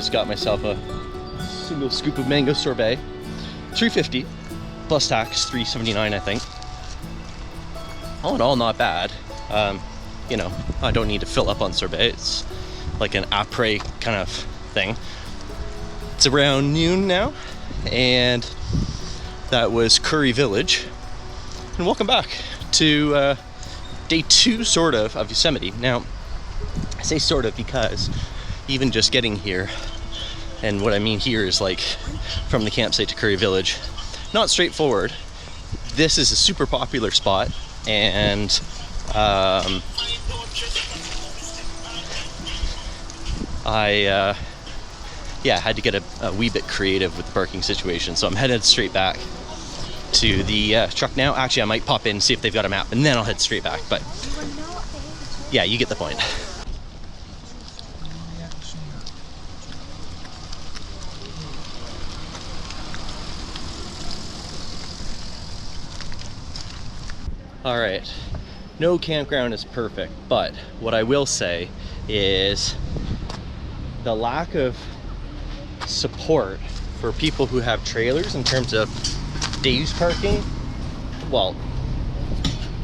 just got myself a single scoop of mango sorbet. $3.50 plus tax, $3.79 I think. All in all, not bad. You know, I don't need to fill up on sorbet. It's like an après kind of thing. It's around noon now, and that was Curry Village. And welcome back to day 2, sort of Yosemite. Now, I say sort of because even just getting here, and what I mean here is like from the campsite to Curry Village, not straightforward. This is a super popular spot, and I had to get a wee bit creative with the parking situation, so I'm headed straight back to the truck now. Actually, I might pop in and see if they've got a map, and then I'll head straight back, but yeah, you get the point. All right, no campground is perfect, but what I will say is the lack of support for people who have trailers in terms of days parking, well,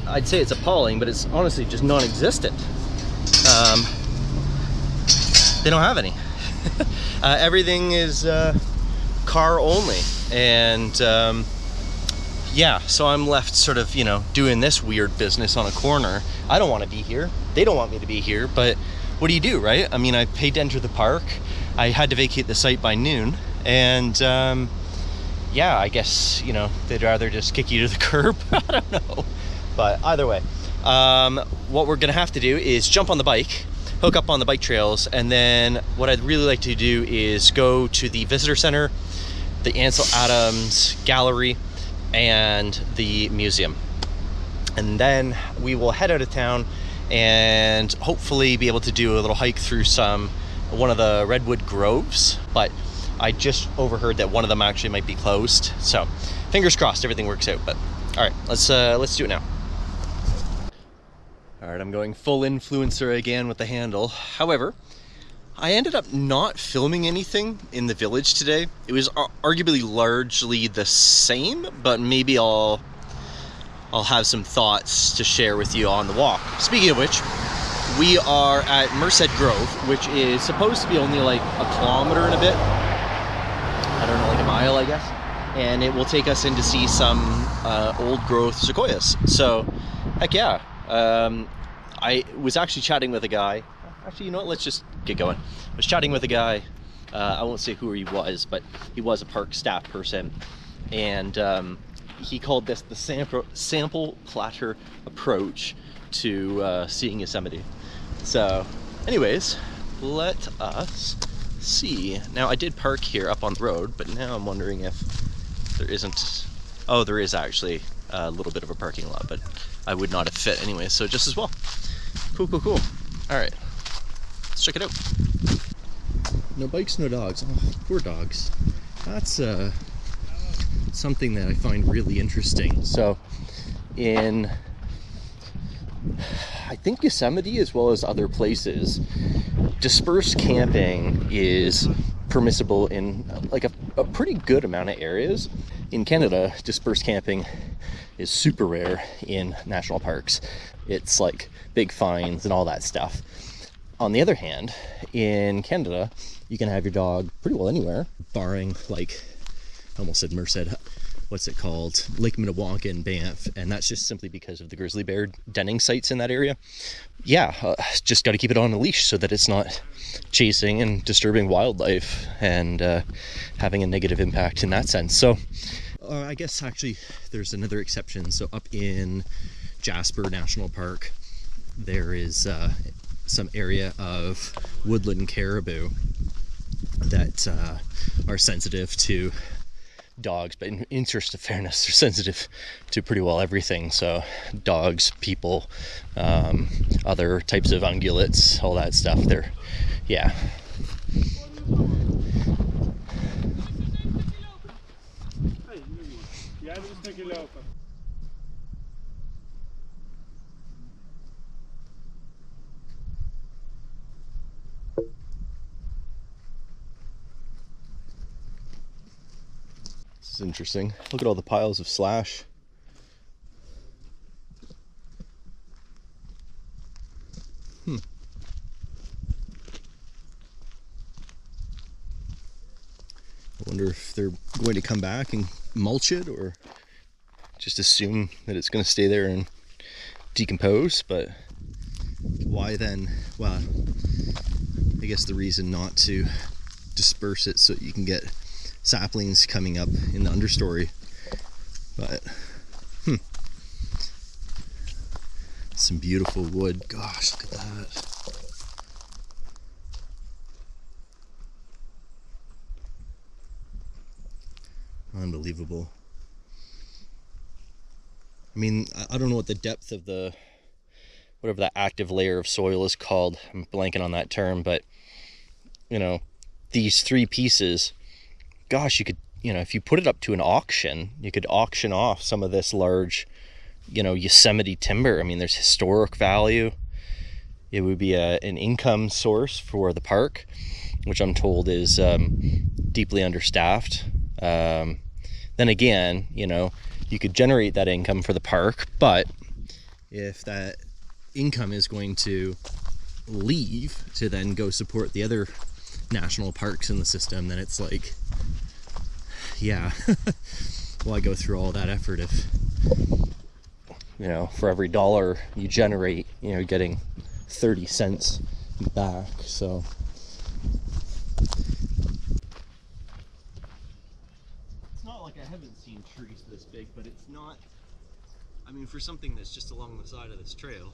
I'd say it's appalling, but it's honestly just non-existent. They don't have any. Everything is car only, and yeah, so I'm left sort of, you know, doing this weird business on a corner. I don't want to be here. They don't want me to be here, but what do you do, right? I mean, I paid to enter the park. I had to vacate the site by noon, and yeah, I guess, you know, they'd rather just kick you to the curb. I don't know, but either way, what we're gonna have to do is jump on the bike, hook up on the bike trails, and then what I'd really like to do is go to the visitor center, the Ansel Adams Gallery, and the museum, and then we will head out of town and hopefully be able to do a little hike through one of the redwood groves. But I just overheard that one of them actually might be closed, so fingers crossed everything works out. But all right, let's do it now. All right, I'm going full influencer again with the handle. However, I ended up not filming anything in the village today. It was arguably largely the same, but maybe I'll have some thoughts to share with you on the walk. Speaking of which, we are at Merced Grove, which is supposed to be only like a kilometer and a bit. I don't know, like a mile, I guess. And it will take us in to see some old growth sequoias. So, heck yeah. I was actually chatting with a guy. Actually, you know what, let's just get going. I was chatting with a guy, I won't say who he was, but he was a park staff person, and he called this the sample platter approach to seeing Yosemite. So anyways, let us see. Now, I did park here up on the road, but now I'm wondering if there isn't, oh, there is actually a little bit of a parking lot, but I would not have fit anyway, so just as well. Cool. All right. Let's check it out. No bikes, no dogs. Oh, poor dogs. That's something that I find really interesting. So in, I think, Yosemite as well as other places, dispersed camping is permissible in like a pretty good amount of areas. In Canada, dispersed camping is super rare in national parks. It's like big fines and all that stuff. On the other hand, in Canada, you can have your dog pretty well anywhere, barring, like, I almost said Merced, what's it called? Lake Minnewanka in Banff, and that's just simply because of the grizzly bear denning sites in that area. Yeah, just got to keep it on a leash so that it's not chasing and disturbing wildlife and having a negative impact in that sense. So I guess actually there's another exception. So up in Jasper National Park, there is some area of woodland caribou that are sensitive to dogs, but in interest of fairness, they're sensitive to pretty well everything. So dogs, people, other types of ungulates, all that stuff. They're, yeah. This is interesting. Look at all the piles of slash. I wonder if they're going to come back and mulch it, or just assume that it's going to stay there and decompose. But why then? Well, I guess the reason not to disperse it so you can get saplings coming up in the understory. But some beautiful wood. Gosh, look at that. Unbelievable. I mean, I don't know what the depth of the, whatever that active layer of soil is called. I'm blanking on that term, but you know, these three pieces, gosh, you could, you know, if you put it up to an auction, you could auction off some of this large, you know, Yosemite timber. I mean, there's historic value. It would be an income source for the park, which I'm told is deeply understaffed. Then again, you know, you could generate that income for the park, but if that income is going to leave to then go support the other national parks in the system, then it's like, yeah, why go through all that effort if, you know, for every dollar you generate, you know, you're getting 30 cents back. So it's not like I haven't seen trees this big, but it's not, I mean, for something that's just along the side of this trail,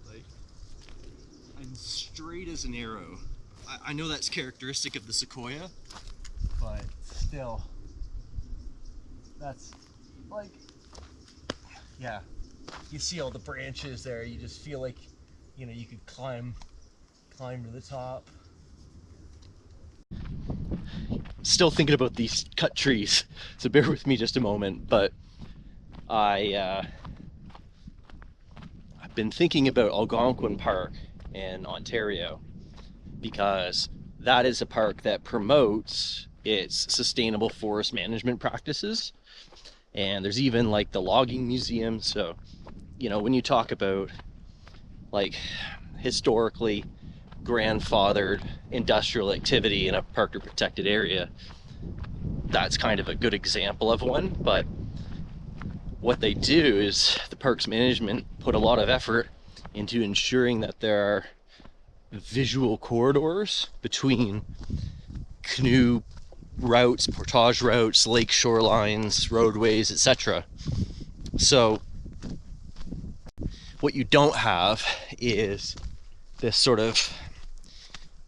like, I'm straight as an arrow. I know that's characteristic of the sequoia, but still, that's like, yeah, you see all the branches there, you just feel like, you know, you could climb to the top. Still thinking about these cut trees, so bear with me just a moment. But I've been thinking about Algonquin Park in Ontario, because that is a park that promotes its sustainable forest management practices, and there's even like the logging museum. So, you know, when you talk about like historically grandfathered industrial activity in a park or protected area, that's kind of a good example of one. But what they do is the parks management put a lot of effort into ensuring that there are visual corridors between canoe routes, portage routes, lake shorelines, roadways, etc. So what you don't have is this sort of,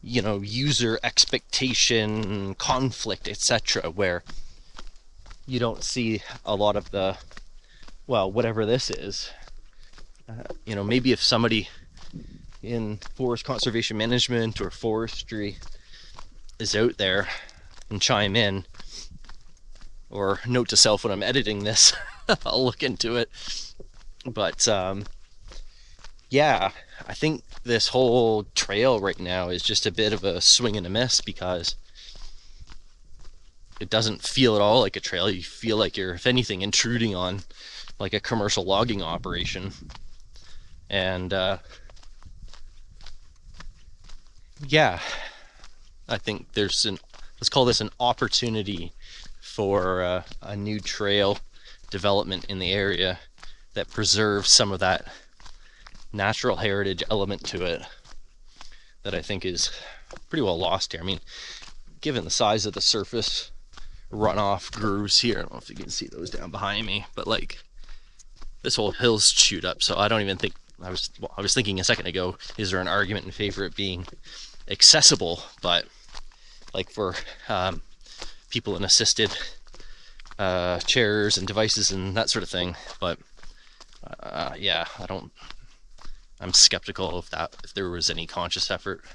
you know, user expectation conflict, etc., where you don't see a lot of the, well, whatever this is, you know, maybe if somebody in forest conservation management or forestry is out there and chime in, or note to self when I'm editing this, I'll look into it. But yeah, I think this whole trail right now is just a bit of a swing and a miss, because it doesn't feel at all like a trail. You feel like you're, if anything, intruding on like a commercial logging operation. And yeah, I think there's an, let's call this an opportunity for a new trail development in the area that preserves some of that natural heritage element to it that I think is pretty well lost here. I mean, given the size of the surface runoff grooves here, I don't know if you can see those down behind me, but like this whole hill's chewed up, so I don't even think, I was thinking a second ago, is there an argument in favor of it being accessible? But like for people in assisted chairs and devices and that sort of thing. But yeah, I'm skeptical of that, if there was any conscious effort.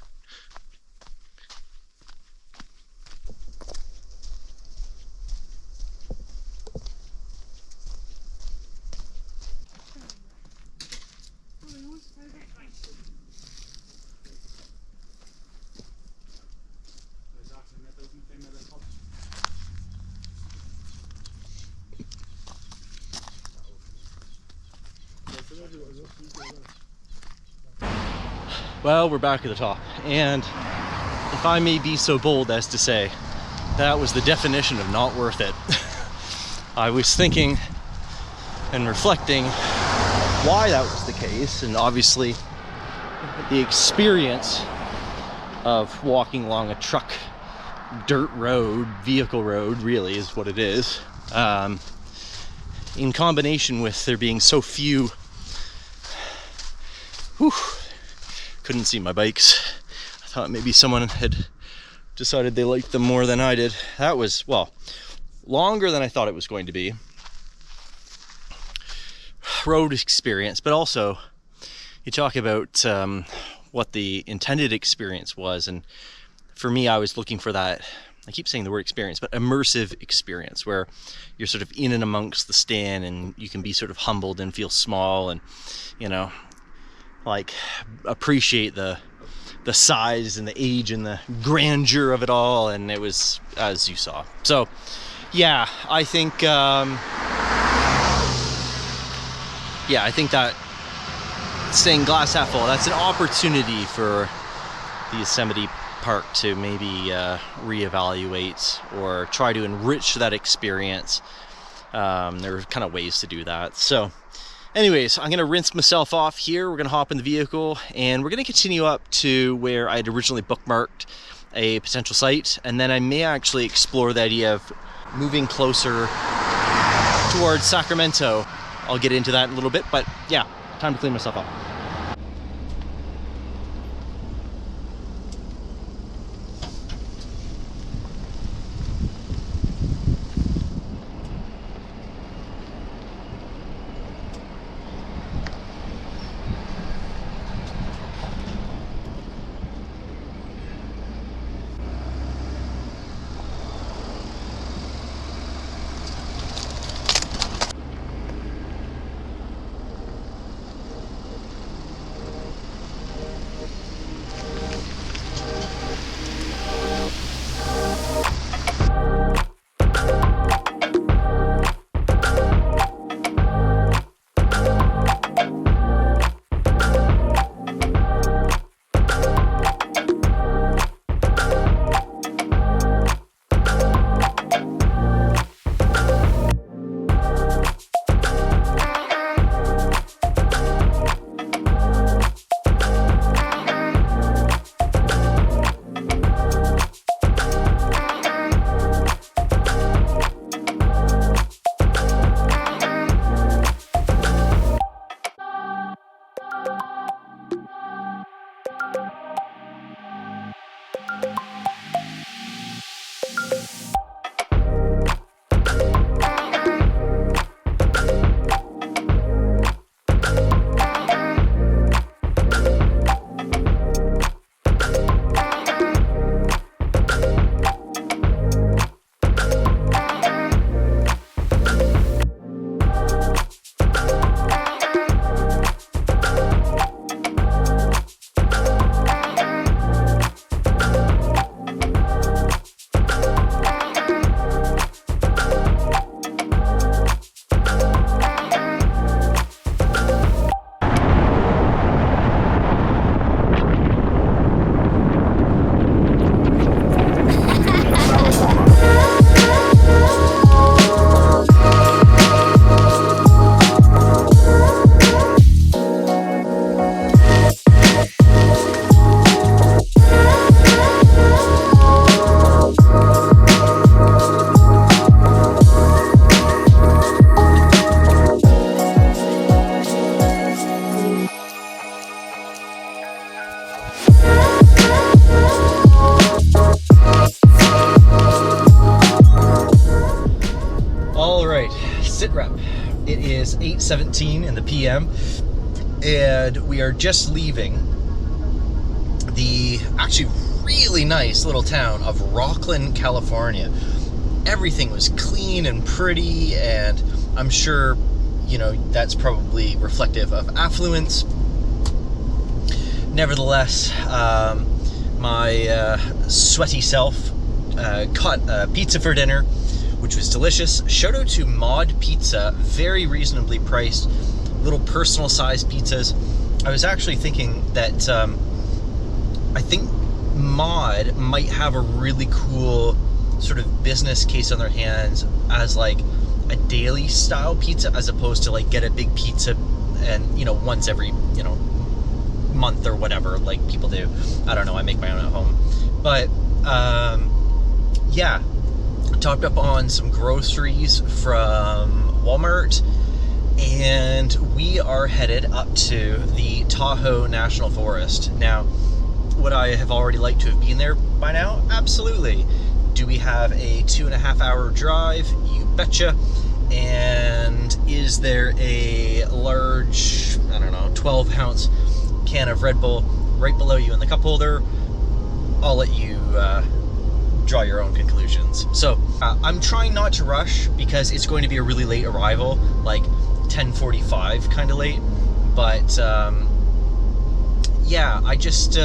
Well, we're back at the top, and if I may be so bold as to say, that was the definition of not worth it. I was thinking and reflecting why that was the case, and obviously the experience of walking along a truck dirt road, vehicle road really is what it is, in combination with there being so few, couldn't see my bikes. I thought maybe someone had decided they liked them more than I did. That was, well, longer than I thought it was going to be. Road experience, but also you talk about what the intended experience was, and for me, I was looking for that, I keep saying the word experience, but immersive experience, where you're sort of in and amongst the stand and you can be sort of humbled and feel small and, you know, like appreciate the size and the age and the grandeur of it all. And it was as you saw. So yeah, I think that saying glass half full, that's an opportunity for the Yosemite Park to maybe reevaluate or try to enrich that experience. There are kind of ways to do that. So anyways, I'm gonna rinse myself off here. We're gonna hop in the vehicle and we're gonna continue up to where I had originally bookmarked a potential site, and then I may actually explore the idea of moving closer towards Sacramento. I'll get into that in a little bit, but yeah, time to clean myself up. sit rep. It is 8:17 in the PM, and we are just leaving the actually really nice little town of Rocklin, California. Everything was clean and pretty, and I'm sure, you know, that's probably reflective of affluence. Nevertheless, my sweaty self caught pizza for dinner, which was delicious. Shout out to Mod Pizza, very reasonably priced little personal sized pizzas. I was actually thinking that I think Mod might have a really cool sort of business case on their hands as like a daily style pizza, as opposed to like get a big pizza and, you know, once every, you know, month or whatever, like people do. I don't know, I make my own at home. But yeah, topped up on some groceries from Walmart, and we are headed up to the Tahoe National Forest. Now, would I have already liked to have been there by now? Absolutely. Do we have a 2.5 hour drive? You betcha. And is there a large, I don't know, 12-ounce can of Red Bull right below you in the cup holder? I'll let you draw your own conclusions. So I'm trying not to rush because it's going to be a really late arrival, like 10:45 kind of late. But yeah, I just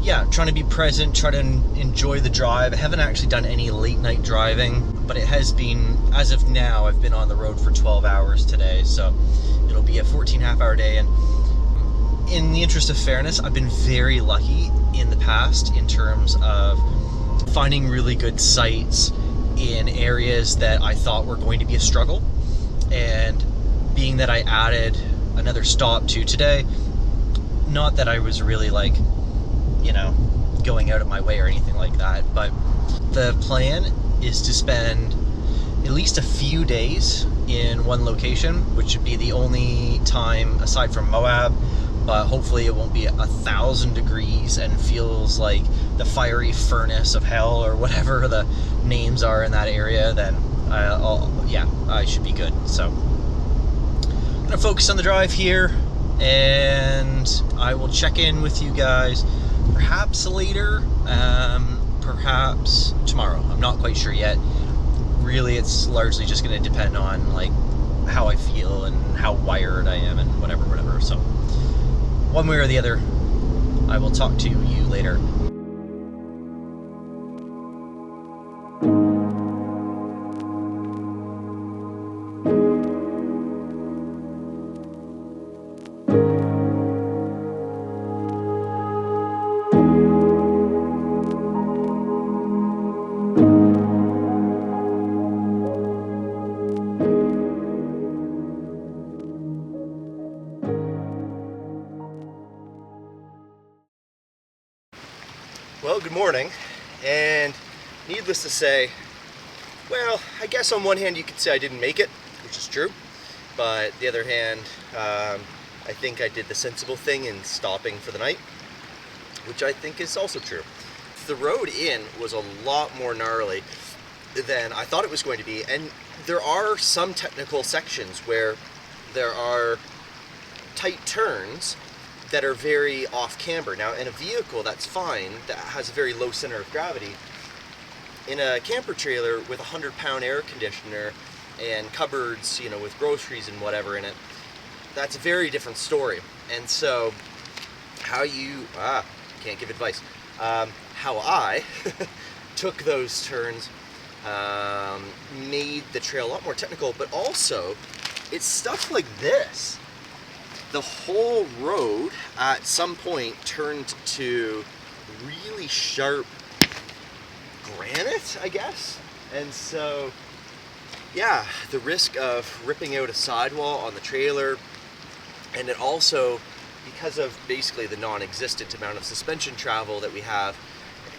yeah, trying to be present, try to enjoy the drive. I haven't actually done any late night driving, but it has been, as of now, I've been on the road for 12 hours today, so it'll be a 14.5-hour day. And in the interest of fairness, I've been very lucky in the past in terms of finding really good sites in areas that I thought were going to be a struggle. And being that I added another stop to today, not that I was really like, you know, going out of my way or anything like that, but the plan is to spend at least a few days in one location, which would be the only time aside from Moab, but hopefully it won't be 1,000 degrees and feels like the fiery furnace of hell or whatever the names are in that area. Then I should be good. So I'm gonna focus on the drive here, and I will check in with you guys perhaps later, perhaps tomorrow. I'm not quite sure yet. Really, it's largely just going to depend on like how I feel and how wired I am and whatever. So one way or the other, I will talk to you later. Well, good morning, and needless to say, well, I guess on one hand you could say I didn't make it, which is true, but the other hand, I think I did the sensible thing in stopping for the night, which I think is also true. The road in was a lot more gnarly than I thought it was going to be, and there are some technical sections where there are tight turns that are very off camber. Now, in a vehicle, that's fine, that has a very low center of gravity. In a camper trailer with a 100-pound air conditioner and cupboards, you know, with groceries and whatever in it, that's a very different story. And so, how you, can't give advice, how I took those turns made the trail a lot more technical, but also, it's stuff like this. The whole road at some point turned to really sharp granite, I guess. And so, yeah, the risk of ripping out a sidewall on the trailer, and it also, because of basically the non-existent amount of suspension travel that we have,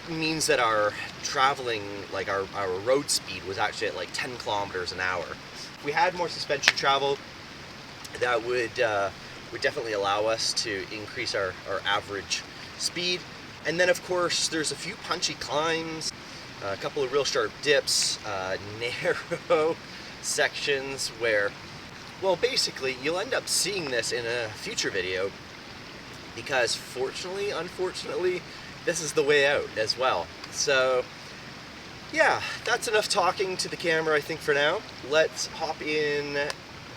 means that our traveling, like our road speed was actually at like 10 kilometers an hour. If we had more suspension travel, that would definitely allow us to increase our average speed. And then of course there's a few punchy climbs, a couple of real sharp dips, narrow sections where, well, basically you'll end up seeing this in a future video, because fortunately, unfortunately, this is the way out as well. So yeah, that's enough talking to the camera, I think, for now. Let's hop in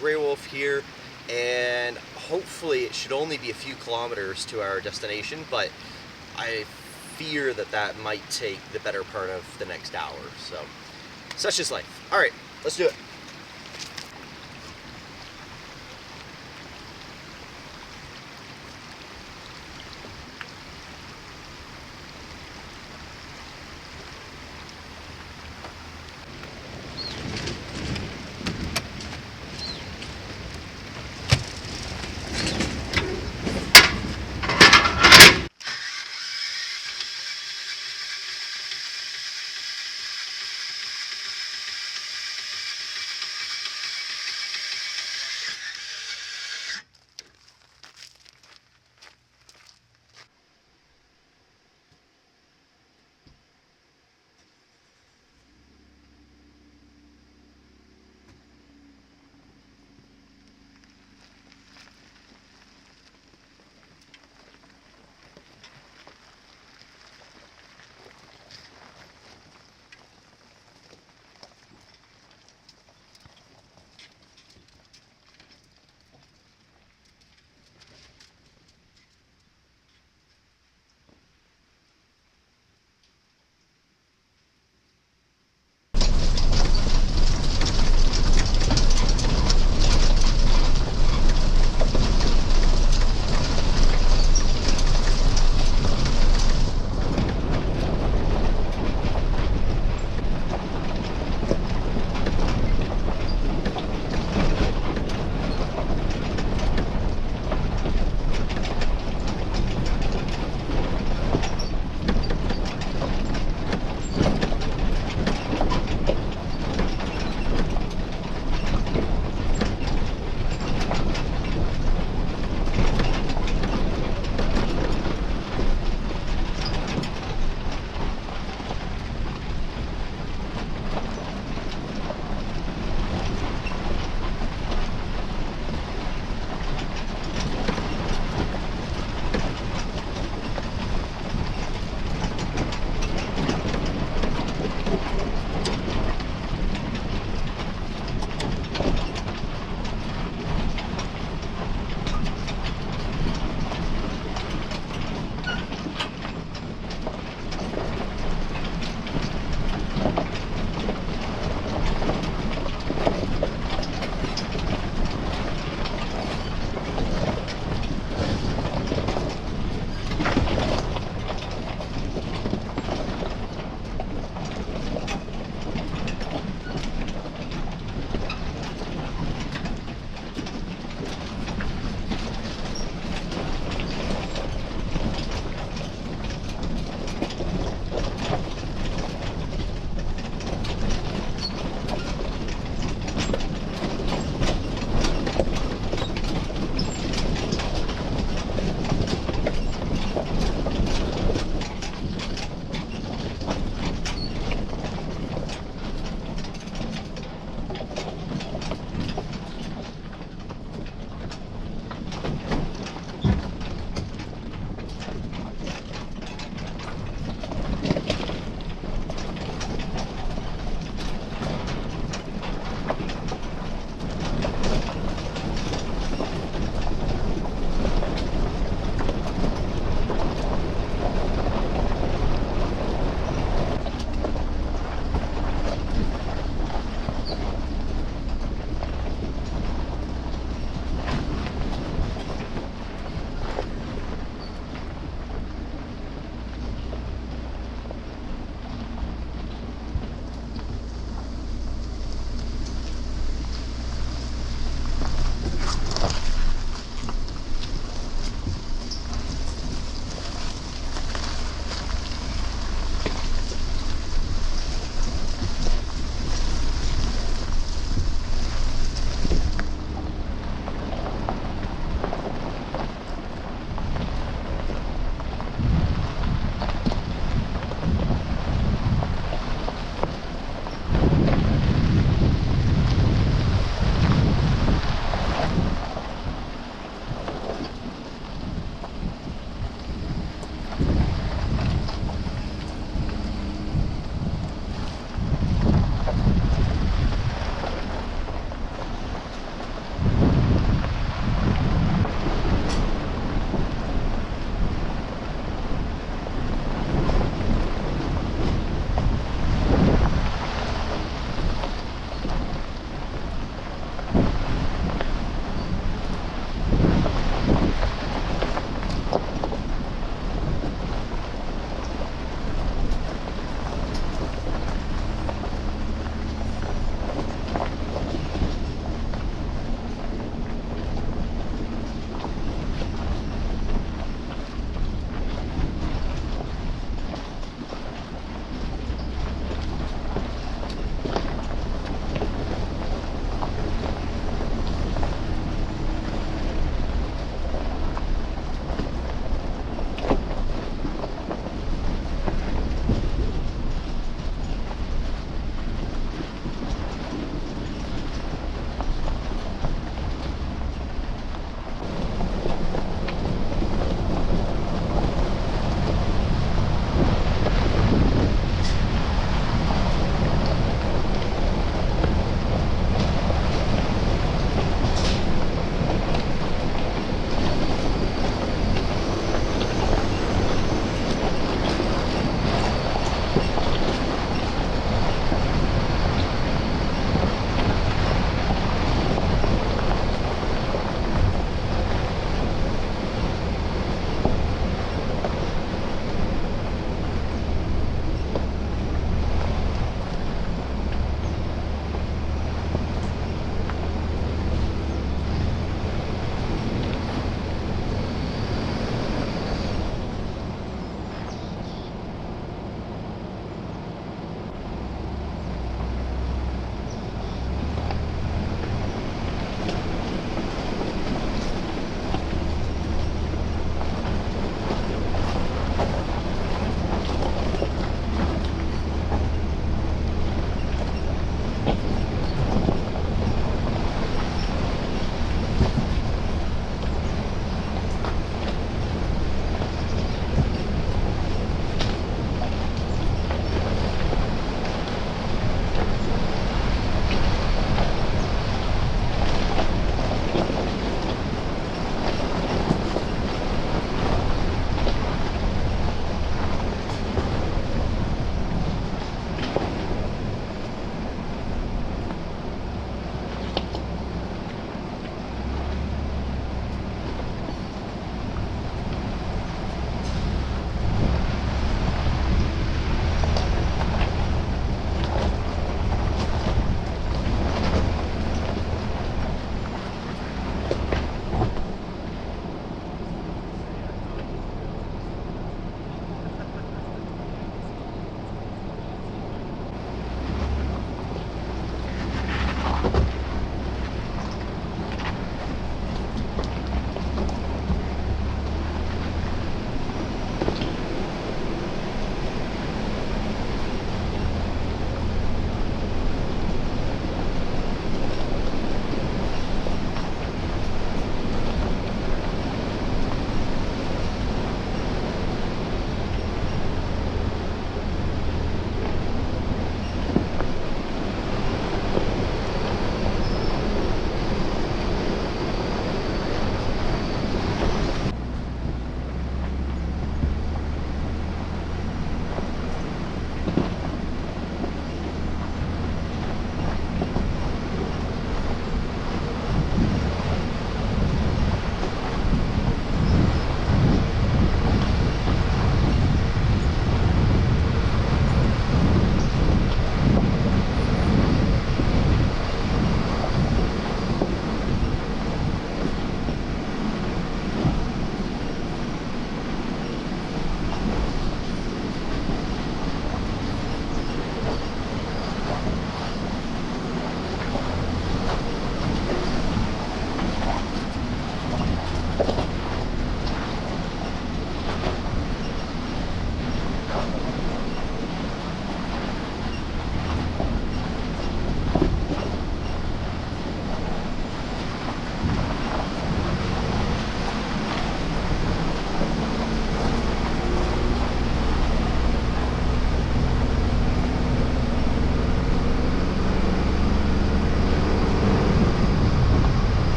Grey Wolf here, and hopefully it should only be a few kilometers to our destination, but I fear that that might take the better part of the next hour. So such is life. All right, let's do it.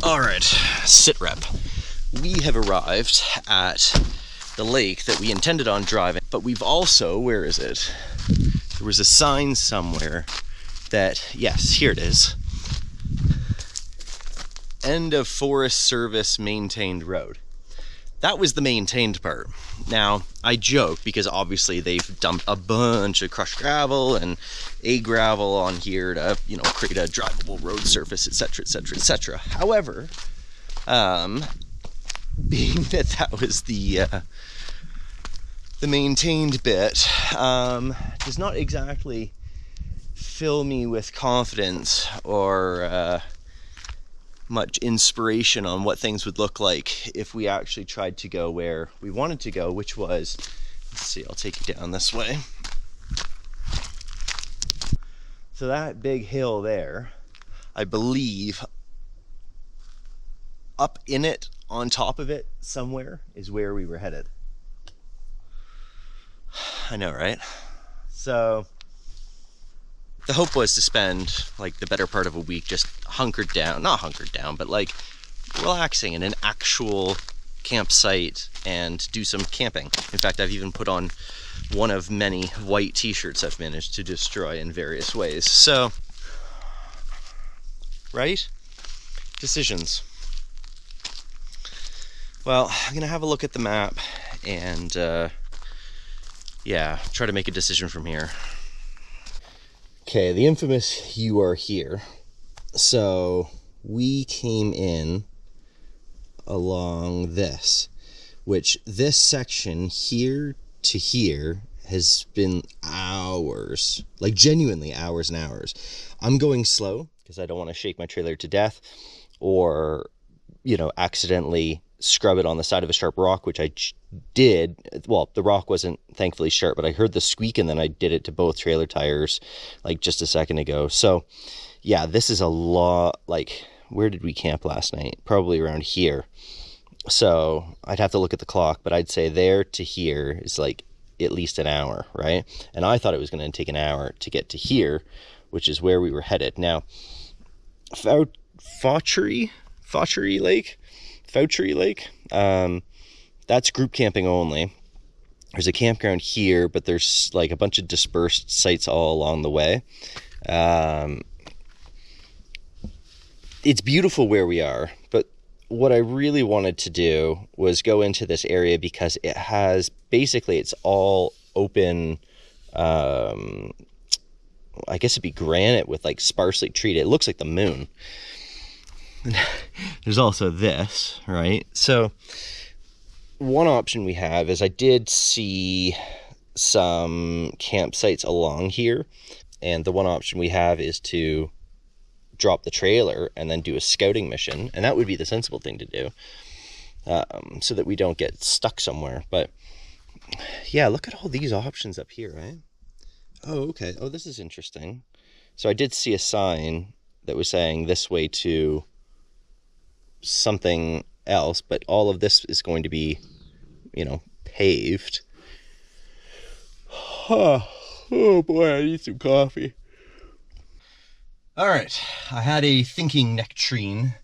All right, sit rep. We have arrived at the lake that we intended on driving, but we've also, where is it? There was a sign somewhere that, yes, here it is. End of Forest Service maintained road. That was the maintained part. Now, I joke because obviously they've dumped a bunch of crushed gravel and gravel on here to, you know, create a drivable road surface, etc., etc., etc. However, being that that was the maintained bit, does not exactly fill me with confidence or much inspiration on what things would look like if we actually tried to go where we wanted to go, which was, let's see, I'll take you down this way. So that big hill there, I believe up in it, on top of it somewhere, is where we were headed. I know, right? So the hope was to spend like the better part of a week just hunkered down, not hunkered down, but like relaxing in an actual campsite and do some camping. In fact, I've even put on one of many white t-shirts I've managed to destroy in various ways. So, right? Decisions. Well, I'm gonna have a look at the map and yeah, try to make a decision from here. Okay, the infamous "you are here." So we came in along this, which this section here to here has been hours, like genuinely hours and hours. I'm going slow because I don't want to shake my trailer to death or, you know, accidentally scrub it on the side of a sharp rock, which I did. Well, the rock wasn't thankfully sharp, but I heard the squeak and then I did it to both trailer tires like just a second ago. So yeah, this is a lot. Like, where did we camp last night? Probably around here. So I'd have to look at the clock, but I'd say there to here is like at least an hour, right? And I thought it was going to take an hour to get to here, which is where we were headed. Now, Fauchery Lake, that's group camping only. There's a campground here, but there's like a bunch of dispersed sites all along the way. It's beautiful where we are, but what I really wanted to do was go into this area because it has, basically it's all open, I guess it'd be granite with like sparsely treated. It looks like the moon. There's also this, right? So one option we have is, I did see some campsites along here, and the one option we have is to drop the trailer and then do a scouting mission, and that would be the sensible thing to do, so that we don't get stuck somewhere. But yeah, look at all these options up here, right? Oh, okay. Oh, this is interesting. So I did see a sign that was saying this way to something else, but all of this is going to be, you know, paved. Oh boy, I need some coffee. All right, I had a thinking nectarine,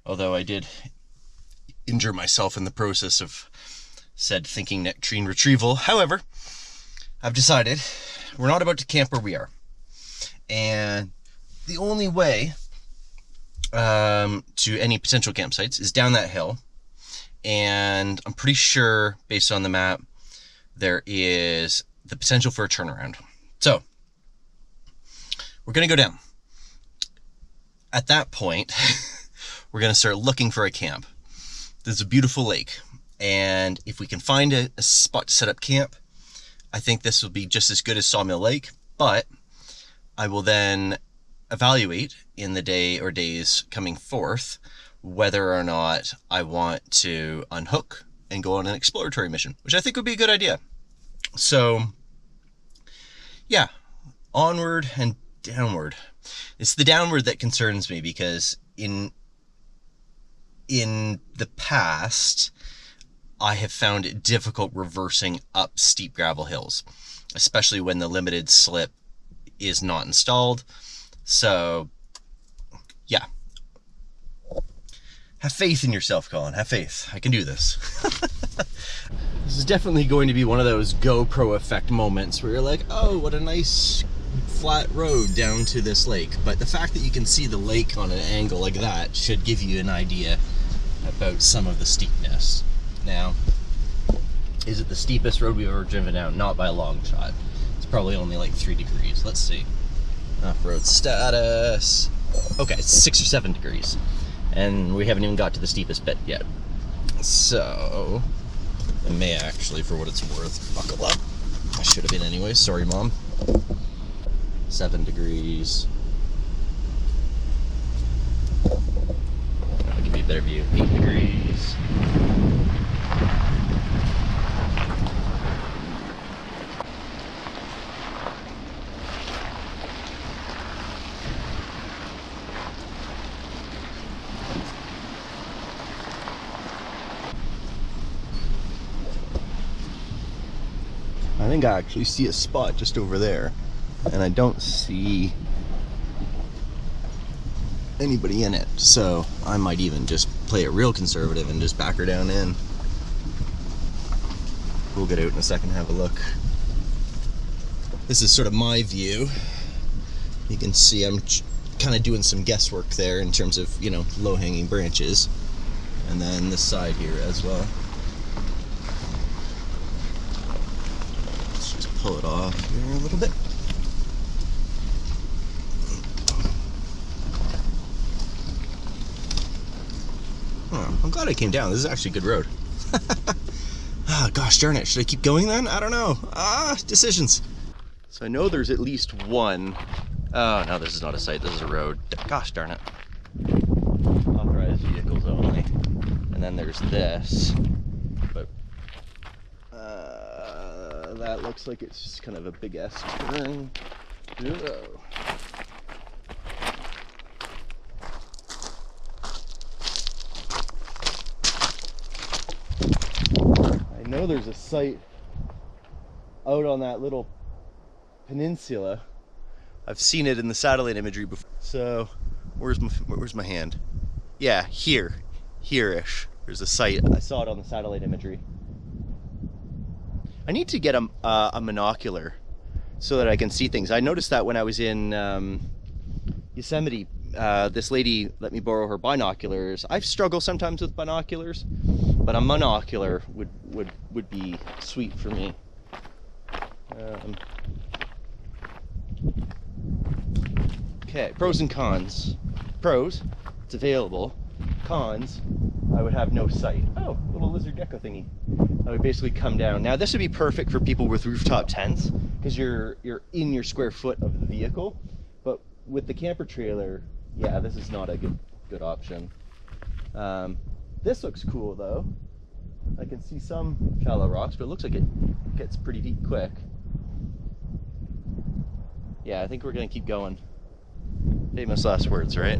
although I did injure myself in the process of said thinking nectarine retrieval. However, I've decided we're not about to camp where we are, and the only way to any potential campsites is down that hill, and I'm pretty sure, based on the map, there is the potential for a turnaround. So we're gonna go down. At that point, we're gonna start looking for a camp. There's a beautiful lake, and if we can find a spot to set up camp, I think this will be just as good as Sawmill Lake. But I will then evaluate in the day or days coming forth whether or not I want to unhook and go on an exploratory mission, which I think would be a good idea. So yeah, onward and downward. It's the downward that concerns me, because in the past, I have found it difficult reversing up steep gravel hills, especially when the limited slip is not installed. So yeah, Have faith in yourself, Colin. Have faith. I can do this. This is definitely going to be one of those GoPro effect moments where you're like, oh, what a nice flat road down to this lake. But the fact that you can see the lake on an angle like that should give you an idea about some of the steepness. Now, is it the steepest road we've ever driven down? Not by a long shot. It's probably only like 3 degrees. Let's see. Off-road status. Okay, it's 6 or 7 degrees. And we haven't even got to the steepest bit yet. So, I may actually, for what it's worth, buckle up. I should have been anyway. Sorry, Mom. 7 degrees. I'll give you a better view. 8 degrees. I think I actually see a spot just over there, and I don't see anybody in it, so I might even just play it real conservative and just back her down in. We'll get out in a second and have a look. This is sort of my view. You can see I'm kind of doing some guesswork there in terms of, you know, low-hanging branches, and then this side here as well. Pull it off here a little bit. Oh, I'm glad I came down. This is actually a good road. Ah, gosh darn it. Should I keep going then? I don't know. Decisions. So I know there's at least one. Oh, no, this is not a site. This is a road. Gosh darn it. Authorized vehicles only. And then there's this. But that looks like it's just kind of a big ass turn. Whoa. I know there's a site out on that little peninsula. I've seen it in the satellite imagery before. So where's my hand? Yeah, here-ish. There's a site. I saw it on the satellite imagery. I need to get a monocular so that I can see things. I noticed that when I was in Yosemite, this lady let me borrow her binoculars. I struggle sometimes with binoculars, but a monocular would be sweet for me. Okay, pros and cons. Pros, it's available. Cons, I would have no sight. Oh, little lizard gecko thingy. I would basically come down. Now this would be perfect for people with rooftop tents because you're in your square foot of the vehicle. But with the camper trailer, yeah, this is not a good option. This looks cool though. I can see some shallow rocks, but it looks like it gets pretty deep quick. Yeah, I think we're gonna keep going. Famous last words, right?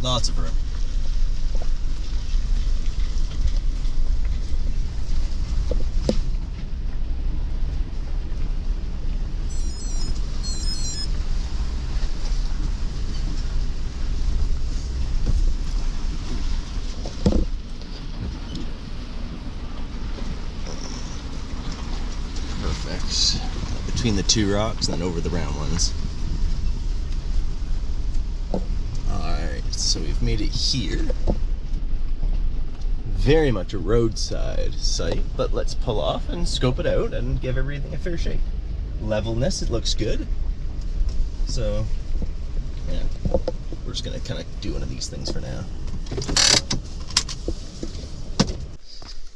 Lots of room. Perfect. Between the two rocks and then over the round ones. So we've made it here. Very much a roadside site, but let's pull off and scope it out and give everything a fair shake. Levelness, it looks good. So, yeah, we're just gonna kind of do one of these things for now.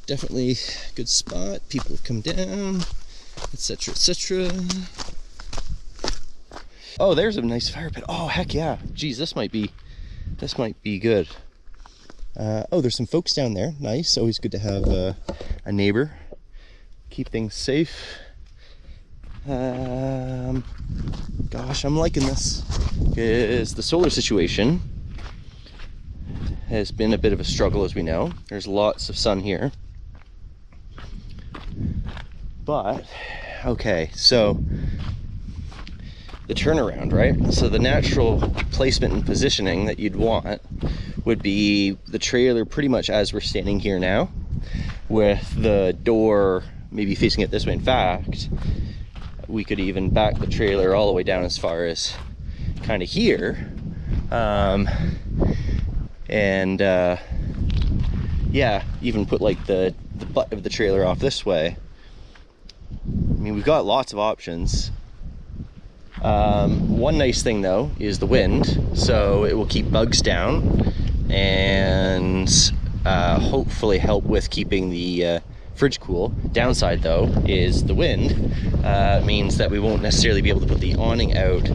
Definitely a good spot. People have come down, etc., etc. Oh, there's a nice fire pit. Oh, heck yeah. Geez, this might be good. Oh, there's some folks down there. Nice. Always good to have a neighbor. Keep things safe. Gosh, I'm liking this. Is the solar situation has been a bit of a struggle, as we know. There's lots of sun here. But, okay, so the turnaround, right? So the natural placement and positioning that you'd want would be the trailer pretty much as we're standing here now, with the door maybe facing it this way. In fact, we could even back the trailer all the way down as far as kind of here. Yeah, even put like the butt of the trailer off this way. I mean, we've got lots of options. One nice thing though is the wind, so it will keep bugs down and hopefully help with keeping the fridge cool. Downside though is the wind means that we won't necessarily be able to put the awning out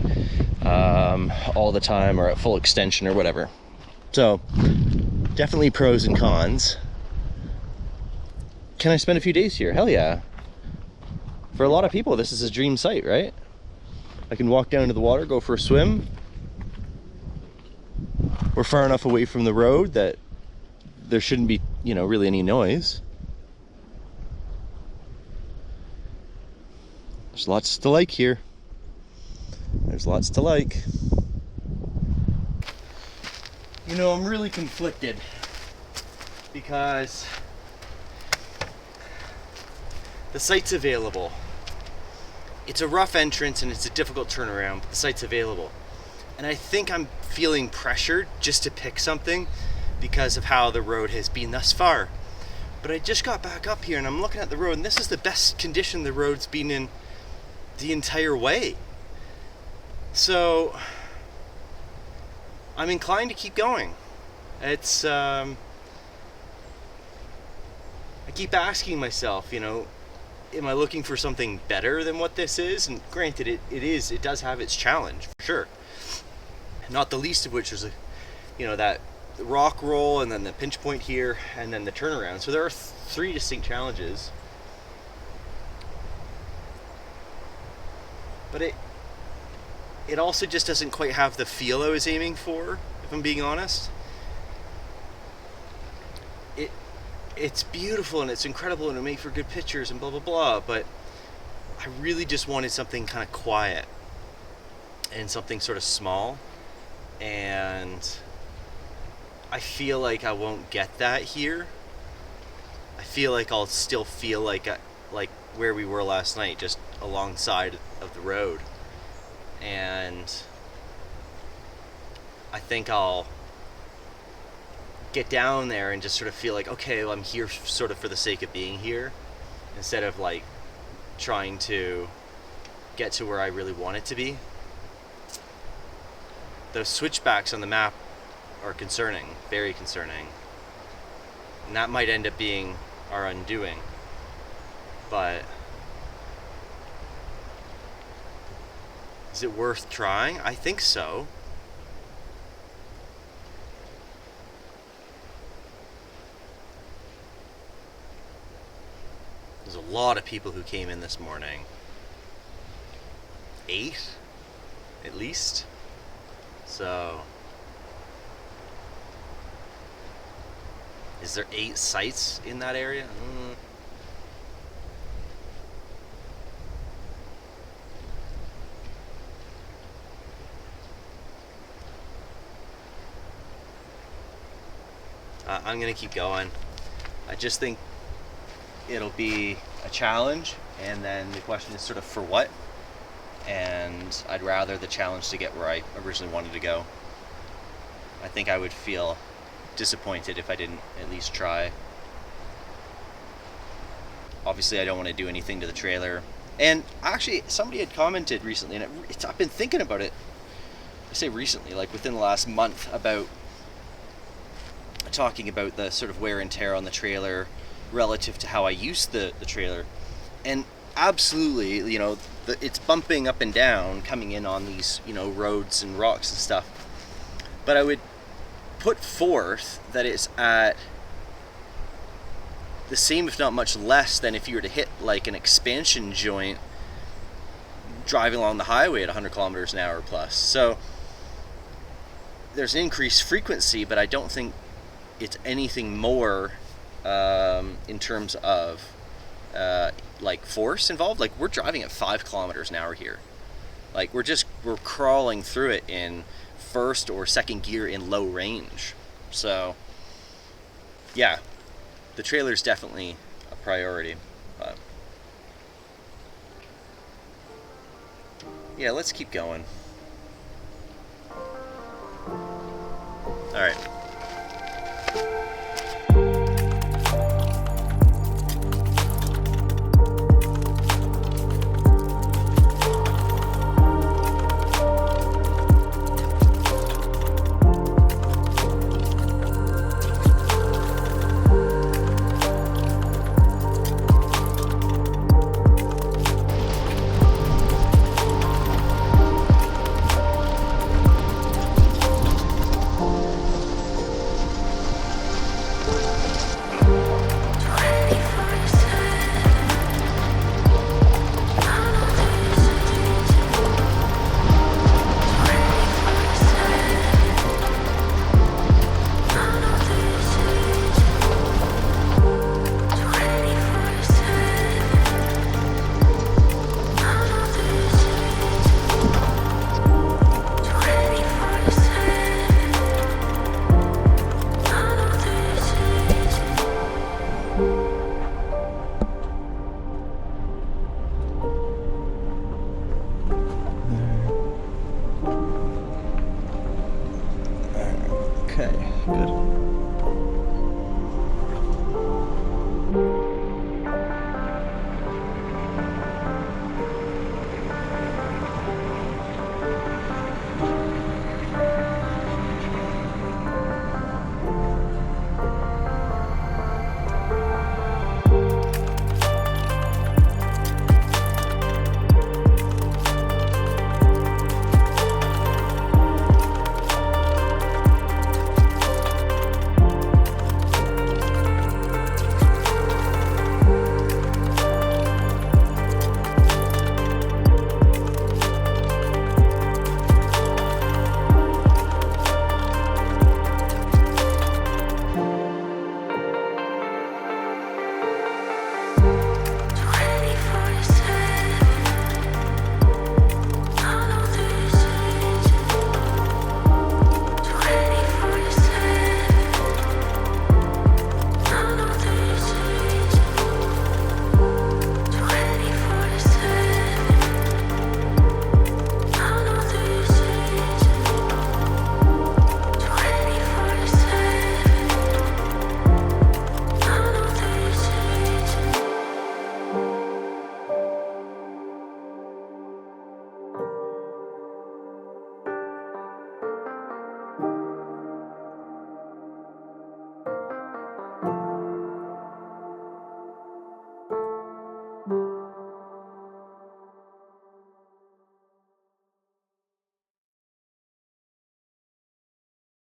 all the time or at full extension or whatever. So definitely pros and cons. Can I spend a few days here? Hell yeah. For a lot of people, this is a dream site, right? I can walk down to the water, go for a swim. We're far enough away from the road that there shouldn't be, you know, really any noise. There's lots to like here. There's lots to like. You know, I'm really conflicted because the site's available. It's a rough entrance and it's a difficult turnaround, but the site's available. And I think I'm feeling pressured just to pick something because of how the road has been thus far. But I just got back up here and I'm looking at the road, and this is the best condition the road's been in the entire way. So I'm inclined to keep going. It's I keep asking myself, you know, am I looking for something better than what this is? And granted, it does have its challenge for sure. Not the least of which is that rock roll and then the pinch point here and then the turnaround. So there are three distinct challenges. But it also just doesn't quite have the feel I was aiming for, if I'm being honest. It's beautiful and it's incredible and it'll make for good pictures and blah blah blah, but I really just wanted something kind of quiet and something sort of small, and I feel like I won't get that here. I feel like I'll still feel like where we were last night, just alongside of the road, and I think I'll get down there and just sort of feel like, okay, well, I'm here sort of for the sake of being here, instead of like trying to get to where I really want it to be. Those switchbacks on the map are concerning, very concerning, and that might end up being our undoing. But is it worth trying? I think so. There's a lot of people who came in this morning. 8 at least. So is there 8 sites in that area? I'm gonna keep going. I just think it'll be a challenge, and then the question is sort of for what, and I'd rather the challenge to get where I originally wanted to go. I think I would feel disappointed if I didn't at least try. Obviously I don't want to do anything to the trailer, and actually somebody had commented recently, and I've been thinking about it, I say recently, like within the last month, about talking about the sort of wear and tear on the trailer relative to how I use the trailer. And absolutely, it's bumping up and down coming in on these, roads and rocks and stuff. But I would put forth that it's at the same, if not much less, than if you were to hit like an expansion joint driving along the highway at 100 kilometers an hour plus. So there's an increased frequency, but I don't think it's anything more in terms of like force involved. Like we're driving at 5 kilometers an hour here. Like we're crawling through it in first or second gear in low range. So yeah, the trailer's definitely a priority. But yeah, let's keep going. All right.